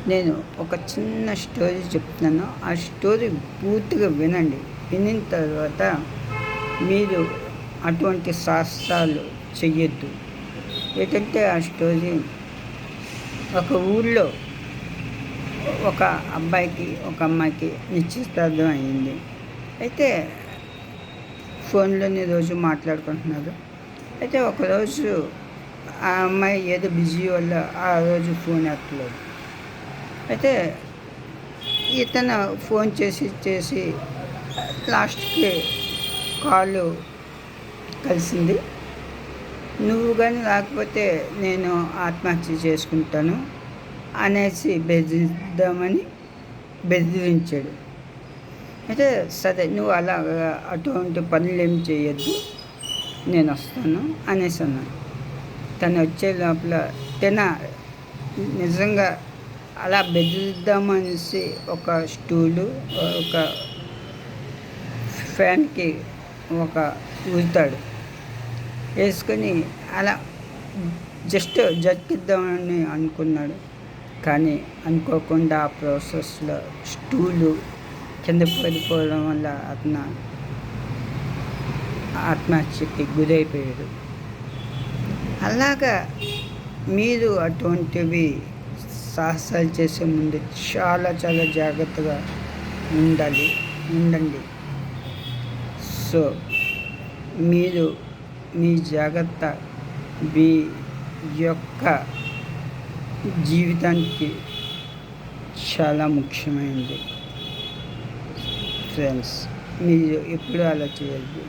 నేను ఒక చిన్న స్టోరీ చెప్తున్నాను. ఆ స్టోరీ పూర్తిగా వినండి. వినిన తర్వాత మీరు అటువంటి సాహసాలు చెయ్యొద్దు. ఏంటంటే ఆ స్టోరీ ఒక ఊళ్ళో ఒక అబ్బాయికి, ఒక అమ్మాయికి నిశ్చితార్థం అయింది. అయితే ఫోన్‌లోని రోజు మాట్లాడుకుంటున్నారు. అయితే ఒకరోజు ఆ అమ్మాయి ఏదో బిజీ వల్ల ఆ రోజు ఫోన్ ఎత్తలేదు. అయితే ఇతను ఫోన్ చేసి లాస్ట్‌కి కాలు కలిసింది. నువ్వు గాని రాకపోతే నేను ఆత్మహత్య చేసుకుంటాను అనేసి బెదిరించాడు. అయితే సరే నువ్వు అలాగా అటువంటి పనులేమి చేయొద్దు, నేనొస్తాను అనేసన్నాను. తను వచ్చే లోపల నిజంగా అలా బెదిరిద్దామనేసి ఒక స్టూలు, ఒక ఫ్యాన్‌కి ఒక ఉరితాడు వేసుకొని అలా జస్ట్ జర్కిద్దామని అనుకున్నాడు. కానీ అనుకోకుండా ఆ ప్రాసెస్‌లో స్టూలు కింద పడిపోవడం వల్ల అతను ఆత్మహత్యకి గురైపోయాడు. అలాగా మీరు అటువంటివి సాహసాలు చేసే ముందు చాలా జాగ్రత్తగా ఉండండి. సో మీరు మీ జాగ్రత్త మీ యొక్క జీవితానికి చాలా ముఖ్యమైనది ఫ్రెండ్స్. మీరు ఎప్పుడూ అలా చేయొద్దు.